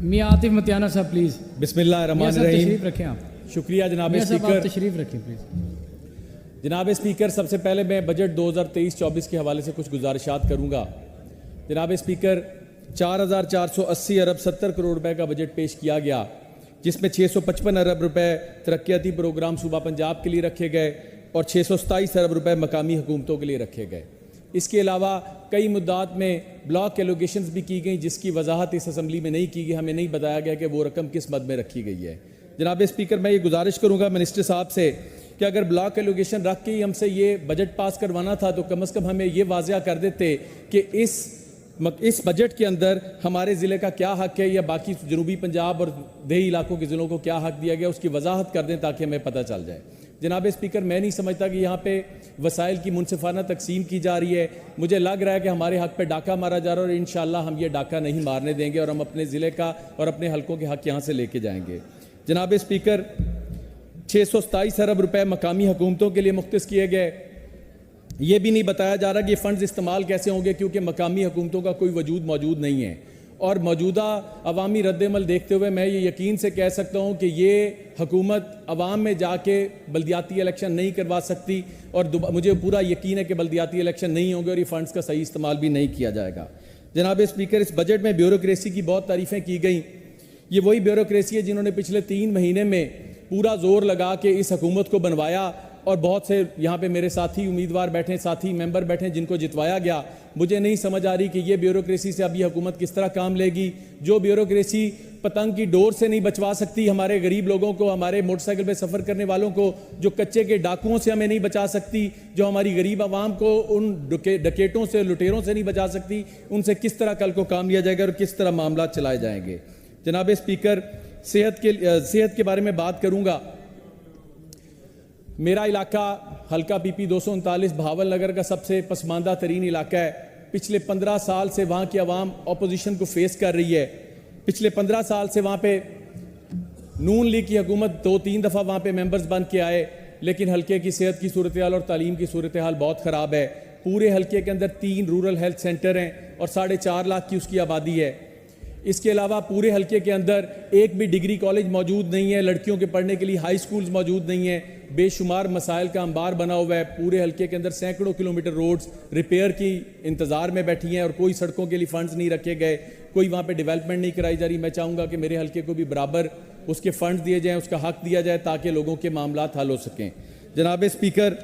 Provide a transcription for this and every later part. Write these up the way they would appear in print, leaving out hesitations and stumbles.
मियां आतिफ मतियाना साहब प्लीज। बिस्मिल्लाहिर्रहमानिर्रहीम। तशरीफ रखें आप। शुक्रिया जनाब मियां साहब, आप स्पीकर। तशरीफ रखें प्लीज। जनाब स्पीकर, सबसे पहले मैं बजट 2023-24 के हवाले से कुछ गुजारिशात करूंगा। जनाब स्पीकर, 4,480 अरब 70 करोड़ रुपए का बजट पेश किया गया, जिसमें 655 अरब रुपए तरक्याती प्रोग्राम सूबा पंजाब के लिए रखे गए और 627 अरब रुपए मकामी हुकूमतों के लिए रखे गए। इसके अलावा कई मुद्दात में ब्लॉक एलोकेशंस भी की गई, जिसकी वजाहत इस असम्बली में नहीं की गई। हमें नहीं बताया गया कि वो रकम किस मद में रखी गई है। जनाब स्पीकर, मैं ये गुजारिश करूंगा मिनिस्टर साहब से कि अगर ब्लॉक एलोकेशन रख के ही हमसे ये बजट पास करवाना था तो कम से कम हमें ये वाज़िया कर देते कि इस बजट के अंदर हमारे ज़िले का क्या हक़ है या बाकी जनूबी पंजाब और देही इलाकों के ज़िलों को क्या हक़ दिया गया, उसकी वजाहत कर दें ताकि हमें पता चल जाए। जनाब स्पीकर, मैं नहीं समझता कि यहाँ पे वसाइल की मुनसिफाना तकसीम की जा रही है। मुझे लग रहा है कि हमारे हक़ पे डाका मारा जा रहा है और इंशाअल्लाह हम ये डाका नहीं मारने देंगे और हम अपने ज़िले का और अपने हलकों के हक़ यहाँ से लेके जाएंगे। जनाब स्पीकर, 627 अरब रुपए मकामी हुकूमतों के लिए मुख्तस किए गए। ये भी नहीं बताया जा रहा कि ये फ़ंड्स इस्तेमाल कैसे होंगे, क्योंकि मकामी हुकूमतों का कोई वजूद मौजूद नहीं है। और मौजूदा अवामी रद्दमल देखते हुए मैं ये यकीन से कह सकता हूँ कि ये हुकूमत अवाम में जाके बल्दियाती इलेक्शन नहीं करवा सकती और मुझे पूरा यकीन है कि बल्दियाती इलेक्शन नहीं होंगे और ये फ़ंड्स का सही इस्तेमाल भी नहीं किया जाएगा। जनाब स्पीकर, इस बजट में ब्यूरोक्रेसी की बहुत तारीफ़ें की गई। ये वही ब्यूरोक्रेसी है जिन्होंने पिछले 3 महीने में पूरा जोर लगा के इस हुकूमत को बनवाया और बहुत से यहाँ पे मेरे साथी उम्मीदवार बैठे, साथी मेंबर बैठे जिनको जितवाया गया। मुझे नहीं समझ आ रही कि ये ब्यूरोक्रेसी से अब ये हुकूमत किस तरह काम लेगी। जो ब्यूरोक्रेसी पतंग की डोर से नहीं बचवा सकती हमारे गरीब लोगों को, हमारे मोटरसाइकिल पे सफ़र करने वालों को, जो कच्चे के डाकुओं से हमें नहीं बचा सकती, जो हमारी गरीब आवाम को उन डकैतों से, लुटेरों से नहीं बचा सकती, उनसे किस तरह कल को काम लिया जाएगा और किस तरह मामला चलाए जाएंगे। जनाब स्पीकर, सेहत के बारे में बात करूँगा। मेरा इलाका हल्का PP 239 भावल नगर का सबसे पसमानदा तरीन इलाका है। पिछले 15 साल से वहाँ की आवाम अपोजिशन को फेस कर रही है। पिछले 15 साल से वहाँ पे नून लीग की हुकूमत 2-3 दफ़ा वहाँ पे मेंबर्स बन के आए, लेकिन हल्के की सेहत की सूरत हाल और तालीम की सूरत हाल बहुत ख़राब है। पूरे हल्के के अंदर 3 रूरल हेल्थ सेंटर हैं और 4.5 लाख की उसकी आबादी है। इसके अलावा पूरे हल्के के अंदर एक भी डिग्री कॉलेज मौजूद नहीं है, लड़कियों के पढ़ने के लिए हाई स्कूल्स मौजूद नहीं है। बेशुमार मसाइल का अंबार बना हुआ है। पूरे हल्के के अंदर सैकड़ों किलोमीटर रोड्स रिपेयर की इंतज़ार में बैठी हैं और कोई सड़कों के लिए फंड्स नहीं रखे गए, कोई वहाँ पे डेवलपमेंट नहीं कराई जा रही। मैं चाहूँगा कि मेरे हल्के को भी बराबर उसके फंड्स दिए जाएँ, उसका हक दिया जाए ताकि लोगों के मामलात हल हो सकें। जनाब स्पीकर,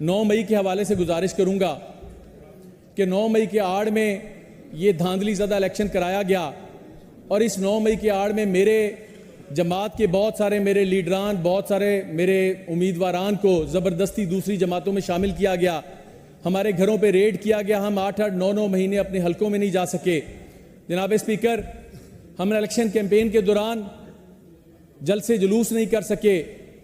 9 मई के हवाले से गुजारिश करूँगा कि 9 मई के आड़ में ये धांधली ज़दा इलेक्शन कराया गया और इस 9 मई के आड़ में मेरे जमात के बहुत सारे मेरे लीडरान, बहुत सारे मेरे उम्मीदवारान को ज़बरदस्ती दूसरी जमातों में शामिल किया गया। हमारे घरों पे रेड किया गया। हम 8-8, 9-9 महीने अपने हलकों में नहीं जा सके। जनाब स्पीकर, हम इलेक्शन कैंपेन के दौरान जलसे जुलूस नहीं कर सके,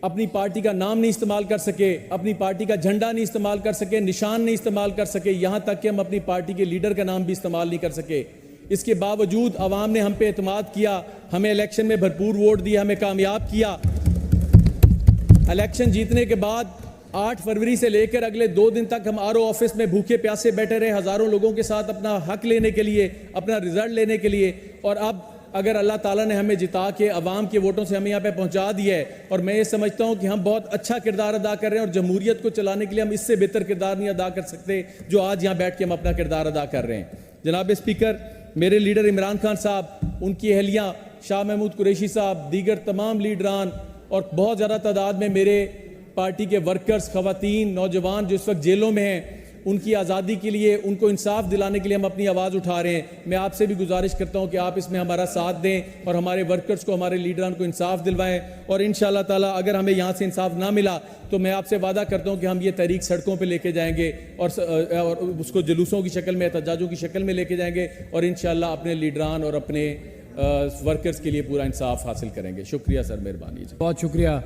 अपनी पार्टी का नाम नहीं इस्तेमाल कर सके, अपनी पार्टी का झंडा नहीं इस्तेमाल कर सके, निशान नहीं इस्तेमाल कर सके, यहाँ तक कि हम अपनी पार्टी के लीडर का नाम भी इस्तेमाल नहीं कर सके। इसके बावजूद अवाम ने हम पे एतमाद किया, हमें इलेक्शन में भरपूर वोट दिया, हमें कामयाब किया। इलेक्शन जीतने के बाद 8 फरवरी से लेकर अगले 2 दिन तक हम RO ऑफिस में भूखे प्यासे बैठे रहे, हज़ारों लोगों के साथ अपना हक लेने के लिए, अपना रिजल्ट लेने के लिए। और अब अगर अल्लाह ताला ने हमें जिता के अवाम के वोटों से हमें यहाँ पे पहुँचा दिया है और मैं ये समझता हूँ कि हम बहुत अच्छा किरदार अदा कर रहे हैं और जमहूरियत को चलाने के लिए हम इससे बेहतर किरदार नहीं अदा कर सकते जो आज यहाँ बैठ के हम अपना किरदार अदा कर रहे हैं। जनाब स्पीकर, मेरे लीडर इमरान खान साहब, उनकी अहलियाँ शाह महमूद कुरैशी साहब, दीगर तमाम लीडरान और बहुत ज़्यादा तादाद में मेरे पार्टी के वर्कर्स, ख़वातीन, नौजवान जो इस वक्त जेलों में हैं, उनकी आज़ादी के लिए, उनको इंसाफ दिलाने के लिए हम अपनी आवाज़ उठा रहे हैं। मैं आपसे भी गुजारिश करता हूं कि आप इसमें हमारा साथ दें और हमारे वर्कर्स को, हमारे लीडरान को इंसाफ दिलवाएं। और इंशाअल्लाह ताला अगर हमें यहाँ से इंसाफ ना मिला तो मैं आपसे वादा करता हूँ कि हम ये तहरीक सड़कों पर लेके जाएंगे और उसको जुलूसों की शक्ल में, एहतजाजों की शक्ल में लेके जाएंगे और इंशाअल्लाह अपने लीडरान और अपने वर्कर्स के लिए पूरा इंसाफ हासिल करेंगे। शुक्रिया सर, मेहरबानी। बहुत शुक्रिया।